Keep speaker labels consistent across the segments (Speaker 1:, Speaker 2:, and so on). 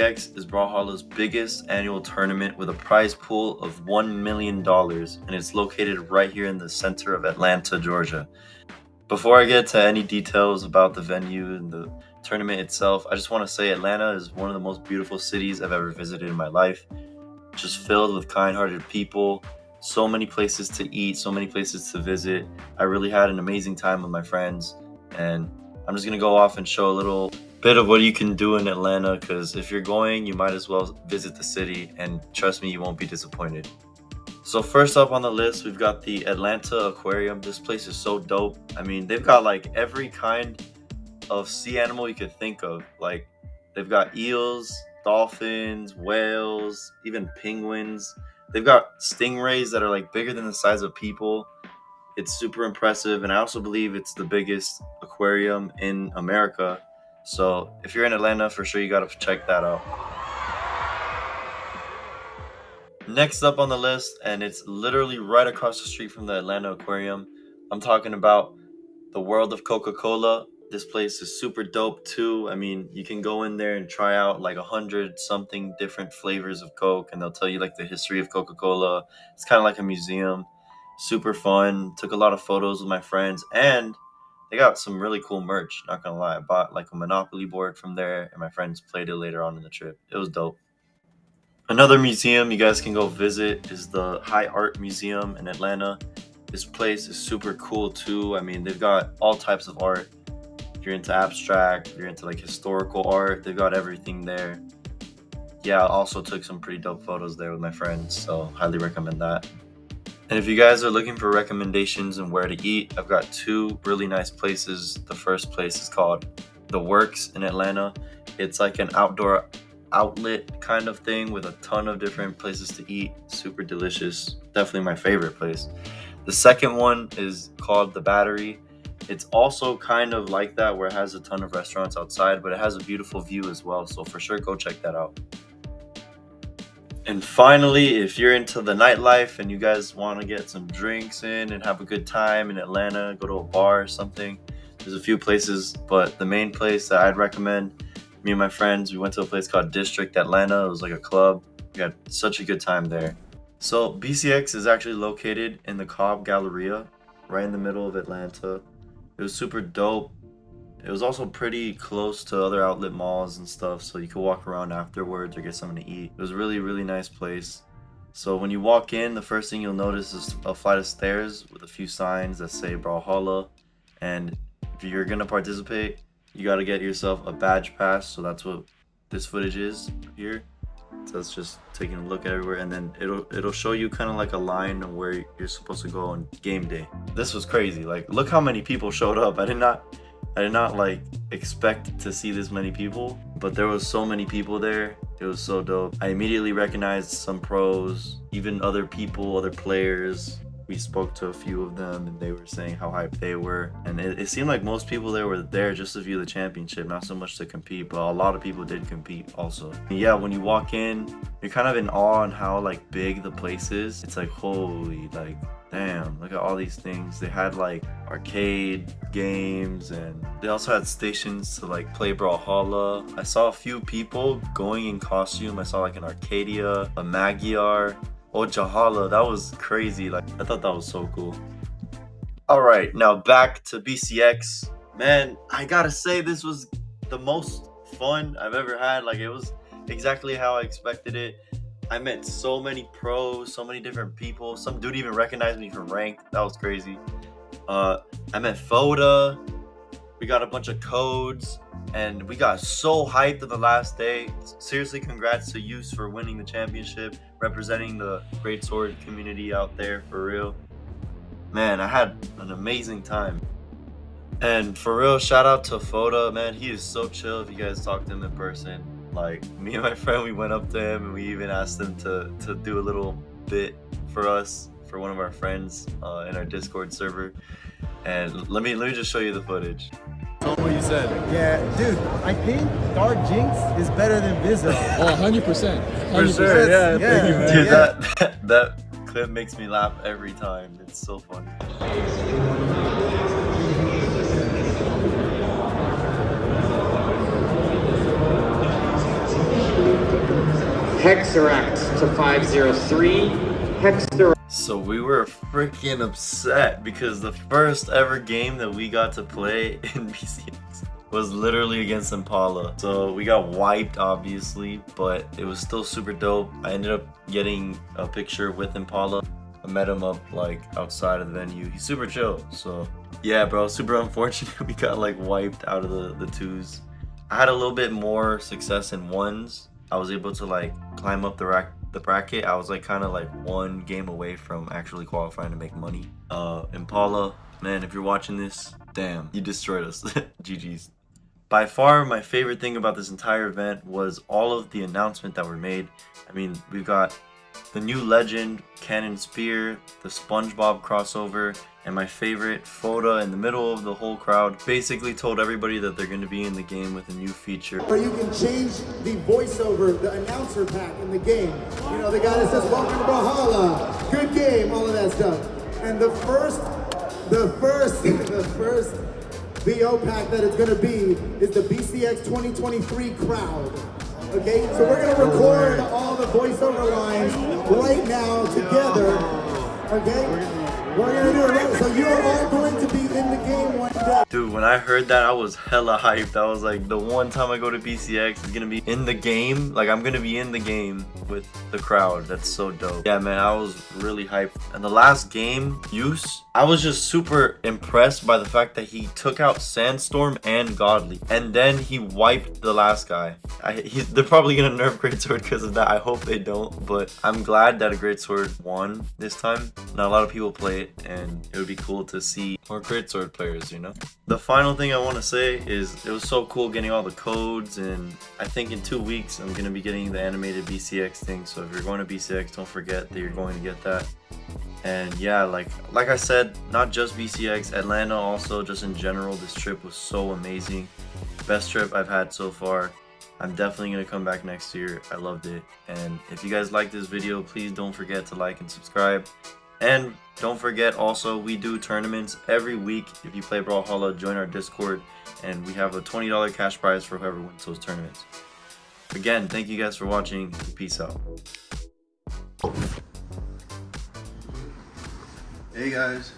Speaker 1: BCX is Brawlhalla's biggest annual tournament with a prize pool of $1 million, and it's located right here in the center of Atlanta, Georgia. Before I get to any details about the venue and the tournament itself, I just want to say Atlanta is one of the most beautiful cities I've ever visited in my life. Just filled with kind-hearted people, so many places to eat, so many places to visit. I really had an amazing time with my friends, and I'm just going to go off and show a little bit of what you can do in Atlanta, because if you're going, you might as well visit the city, and trust me, you won't be disappointed. So first up on the list, we've got the Atlanta Aquarium. This place is so dope. I mean, they've got like every kind of sea animal you could think of. Like, they've got eels, dolphins, whales, even penguins. They've got stingrays that are like bigger than the size of people. It's super impressive, and I also believe it's the biggest aquarium in America. So if you're in Atlanta, for sure you gotta check that out. Next up on the list, and it's literally right across the street from the Atlanta Aquarium, I'm talking about the World of Coca-Cola. This place is super dope too. I mean, you can go in there and try out like 100-something different flavors of Coke, and they'll tell you like the history of Coca-Cola. It's kind of like a museum. Super fun. Took a lot of photos with my friends, and they got some really cool merch, not gonna lie. I bought like a Monopoly board from there, and my friends played it later on in the trip. It was dope. Another museum you guys can go visit is the High Art Museum in Atlanta. This place is super cool too. I mean, they've got all types of art. If you're into abstract, if you're into like historical art, they've got everything there. Yeah, I also took some pretty dope photos there with my friends, so highly recommend that. And if you guys are looking for recommendations and where to eat, I've got two really nice places. The first place is called The Works in Atlanta. It's like an outdoor outlet kind of thing with a ton of different places to eat. Super delicious. Definitely my favorite place. The second one is called The Battery. It's also kind of like that, where it has a ton of restaurants outside, but it has a beautiful view as well. So for sure, go check that out. And finally, if you're into the nightlife and you guys want to get some drinks in and have a good time in Atlanta, go to a bar or something, there's a few places, but the main place that I'd recommend, me and my friends, we went to a place called District Atlanta. It was like a club. We had such a good time there. So BCX is actually located in the Cobb Galleria, right in the middle of Atlanta. It was super dope. It was also pretty close to other outlet malls and stuff, so you could walk around afterwards or get something to eat. It was a really, really nice place. So when you walk in, the first thing you'll notice is a flight of stairs with a few signs that say Brawlhalla. And if you're gonna participate, you gotta get yourself a badge pass. So that's what this footage is here. So it's just taking a look everywhere, and then it'll show you kind of like a line of where you're supposed to go on game day. This was crazy. Like, look how many people showed up. I did not like expect to see this many people, but there was so many people there. It was so dope. I immediately recognized some pros, even other people, other players. We spoke to a few of them, and they were saying how hyped they were. And it seemed like most people there were there just to view the championship, not so much to compete, but a lot of people did compete also. And yeah, when you walk in, you're kind of in awe on how like big the place is. It's like, holy, like, damn, look at all these things. They had like arcade games, and they also had stations to like play Brawlhalla. I saw a few people going in costume. I saw like an Arcadia, a Magyar, Brawlhalla. That was crazy. Like, I thought that was so cool. All right, now back to BCX. Man, I gotta say, this was the most fun I've ever had. Like, it was exactly how I expected it. I met so many pros, so many different people. Some dude even recognized me from ranked. That was crazy. I met Foda. We got a bunch of codes, and we got so hyped on the last day. Seriously, congrats to Yus for winning the championship, representing the great sword community out there, for real. Man, I had an amazing time. And for real, shout out to Foda, man. He is so chill. If you guys talk to him in person, like, me and my friend, we went up to him and we even asked him to do a little bit for us, for one of our friends in our Discord server. And let me just show you the footage.
Speaker 2: Tell me what you said.
Speaker 3: Yeah, dude, I think Dark Jinx is better than Bizzo.
Speaker 2: Oh, 100%.
Speaker 3: For sure, yeah. Thank you, man.
Speaker 1: Dude,
Speaker 3: Yeah.
Speaker 1: that clip makes me laugh every time. It's so funny.
Speaker 4: Hexeract to 503. Hexeract.
Speaker 1: So we were freaking upset because the first ever game that we got to play in BCX was literally against Impala. So we got wiped obviously, but it was still super dope. I ended up getting a picture with Impala. I met him up like outside of the venue. He's super chill. So yeah, bro, super unfortunate we got like wiped out of the twos. I had a little bit more success in ones. I was able to like climb up the bracket. I was like kind of like one game away from actually qualifying to make money. Impala, man, if you're watching this, damn, you destroyed us. GG's. By far my favorite thing about this entire event was all of the announcements that were made. I mean, we've got the new legend cannon spear, the SpongeBob crossover, and my favorite Foda in the middle of the whole crowd basically told everybody that they're going to be in the game with a new feature.
Speaker 3: Or you can change the voiceover, the announcer pack in the game. You know, the guy that says, "Welcome to Brawlhalla, good game," all of that stuff. And the first VO pack that it's gonna be is the BCX 2023 crowd. Okay, so we're gonna record all the voiceover lines right now together. Okay? We're gonna do it right. So you're all going to be in the game one day.
Speaker 1: Dude, when I heard that, I was hella hyped. I was like, the one time I go to BCX is gonna be in the game. Like, I'm gonna be in the game with the crowd. That's so dope. Yeah, man, I was really hyped. And the last game, Use, I was just super impressed by the fact that he took out Sandstorm and Godly. And then he wiped the last guy. They're probably gonna nerf Greatsword because of that. I hope they don't. But I'm glad that a Greatsword won this time. Not a lot of people play it, and it would be cool to see more Greatsword players, you know? The final thing I want to say is it was so cool getting all the codes, and I think in 2 weeks I'm going to be getting the animated BCX thing. So if you're going to BCX, don't forget that you're going to get that. And yeah, like I said, not just BCX, Atlanta also, just in general, this trip was so amazing. Best trip I've had so far. I'm definitely going to come back next year. I loved it. And if you guys like this video, please don't forget to like and subscribe. And don't forget also, we do tournaments every week. If you play Brawlhalla, join our Discord, and we have a $20 cash prize for whoever wins those tournaments. Again, thank you guys for watching. Peace out.
Speaker 5: Hey guys,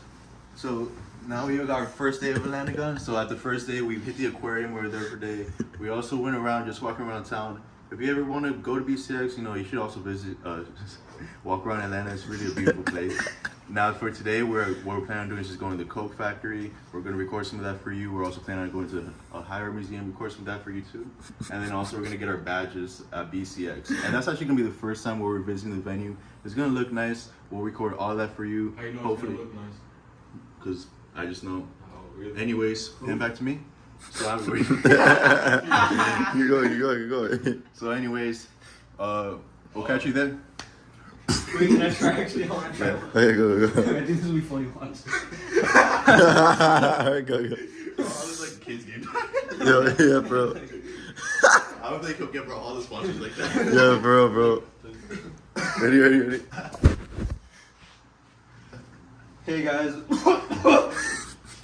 Speaker 5: so now we got our first day of Atlanta Gun. So at the first day, we hit the aquarium. We were there for a day. We also went around, just walking around town. If you ever want to go to BCX, you know, you should also visit, walk around Atlanta. It's really a beautiful place. Now for today, what we're planning on doing is just going to the Coke factory. We're going to record some of that for you. We're also planning on going to a higher museum, record some of that for you too. And then also we're going to get our badges at BCX. And that's actually going to be the first time where we're visiting the venue. It's going to look nice. We'll record all that for you.
Speaker 2: How you know
Speaker 5: hopefully,
Speaker 2: it's gonna look nice?
Speaker 5: because I just know.
Speaker 2: Oh, really?
Speaker 5: Anyways, hand back to me. So I'm
Speaker 6: You're going.
Speaker 5: So anyways, we'll catch you there.
Speaker 7: Wait, can I try actually? I want to try.
Speaker 6: Okay, go.
Speaker 7: I think this will be funny once.
Speaker 6: Alright, go.
Speaker 5: Oh, I was like kids game.
Speaker 6: Yeah, bro.
Speaker 5: I don't think he'll get all the sponsors like that.
Speaker 6: Yeah, bro. Ready.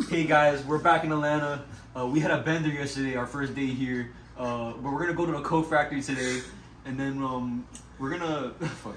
Speaker 7: Hey guys, we're back in Atlanta. We had a bender yesterday, our first day here. But we're gonna go to the Coke factory today, and then we're gonna. Fuck.